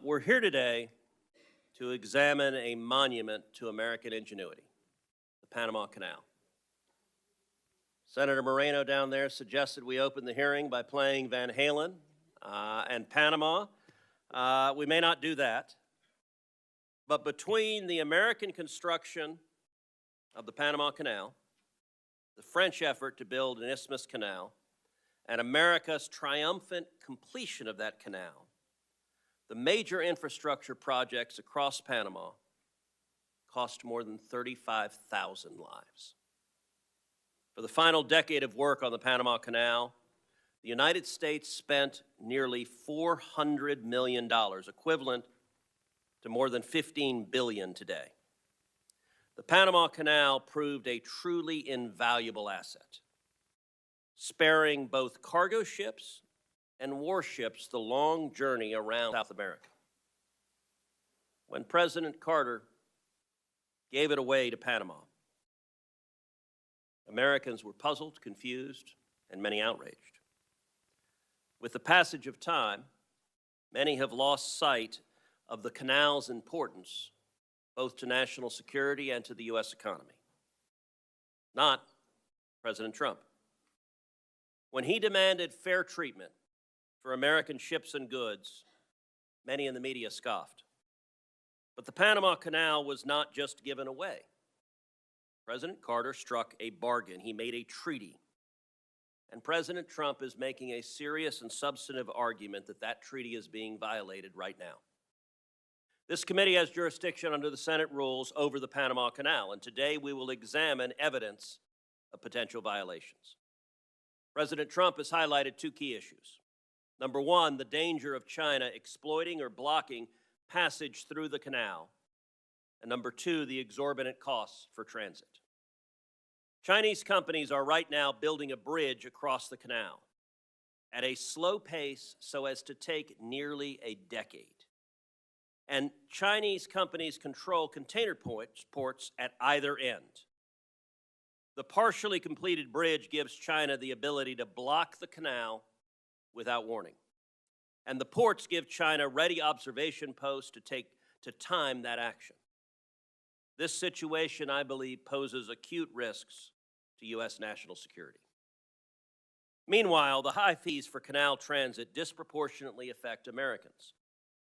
We're here today to examine a monument to American ingenuity, the Panama Canal. Senator Moreno down there suggested we open the hearing by playing Van Halen and Panama. We may not do that, but between the American construction of the Panama Canal, the French effort to build an isthmus canal, and America's triumphant completion of that canal, the major infrastructure projects across Panama cost more than 35,000 lives. For the final decade of work on the Panama Canal, the United States spent nearly $400 million, equivalent to more than $15 billion today. The Panama Canal proved a truly invaluable asset, sparing both cargo ships and warships the long journey around South America. When President Carter gave it away to Panama, Americans were puzzled, confused, and many outraged. With the passage of time, many have lost sight of the canal's importance, both to national security and to the U.S. economy. Not President Trump. When he demanded fair treatment for American ships and goods, many in the media scoffed. But the Panama Canal was not just given away. President Carter struck a bargain. He made a treaty. And President Trump is making a serious and substantive argument that that treaty is being violated right now. This committee has jurisdiction under the Senate rules over the Panama Canal, and today we will examine evidence of potential violations. President Trump has highlighted two key issues. Number one, the danger of China exploiting or blocking passage through the canal. And number two, the exorbitant costs for transit. Chinese companies are right now building a bridge across the canal at a slow pace so as to take nearly a decade. And Chinese companies control container ports at either end. The partially completed bridge gives China the ability to block the canal without warning. And the ports give China ready observation posts to time that action. This situation, I believe, poses acute risks to U.S. national security. Meanwhile, the high fees for canal transit disproportionately affect Americans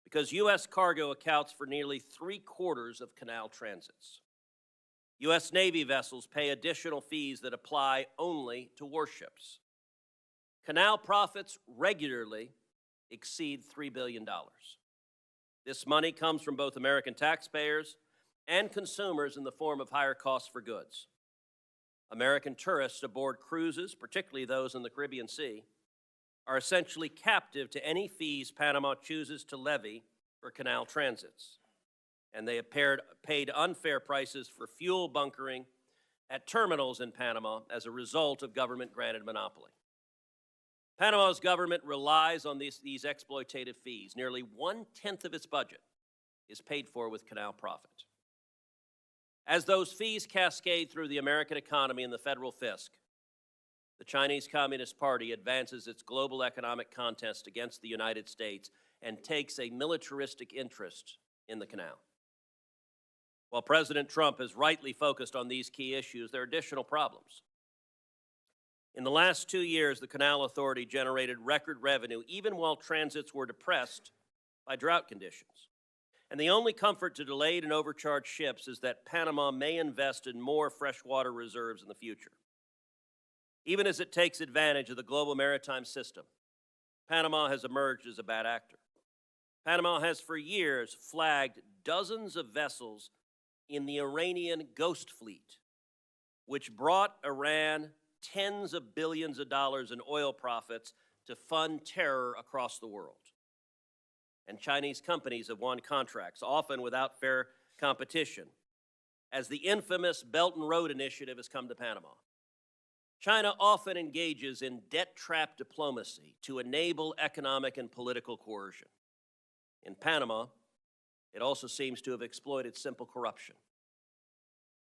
because U.S. cargo accounts for nearly 3/4 of canal transits. U.S. Navy vessels pay additional fees that apply only to warships. Canal profits regularly exceed $3 billion. This money comes from both American taxpayers and consumers in the form of higher costs for goods. American tourists aboard cruises, particularly those in the Caribbean Sea, are essentially captive to any fees Panama chooses to levy for canal transits. And they have paid unfair prices for fuel bunkering at terminals in Panama as a result of government-granted monopoly. Panama's government relies on these exploitative fees. Nearly 1/10 of its budget is paid for with canal profit. As those fees cascade through the American economy and the federal fisc, the Chinese Communist Party advances its global economic contest against the United States and takes a militaristic interest in the canal. While President Trump has rightly focused on these key issues, there are additional problems. In the last 2 years, the Canal Authority generated record revenue even while transits were depressed by drought conditions. And the only comfort to delayed and overcharged ships is that Panama may invest in more freshwater reserves in the future. Even as it takes advantage of the global maritime system, Panama has emerged as a bad actor. Panama has for years flagged dozens of vessels in the Iranian ghost fleet, which brought Iran tens of billions of dollars in oil profits to fund terror across the world. And Chinese companies have won contracts, often without fair competition, as the infamous Belt and Road Initiative has come to Panama. China often engages in debt trap diplomacy to enable economic and political coercion. In Panama, it also seems to have exploited simple corruption.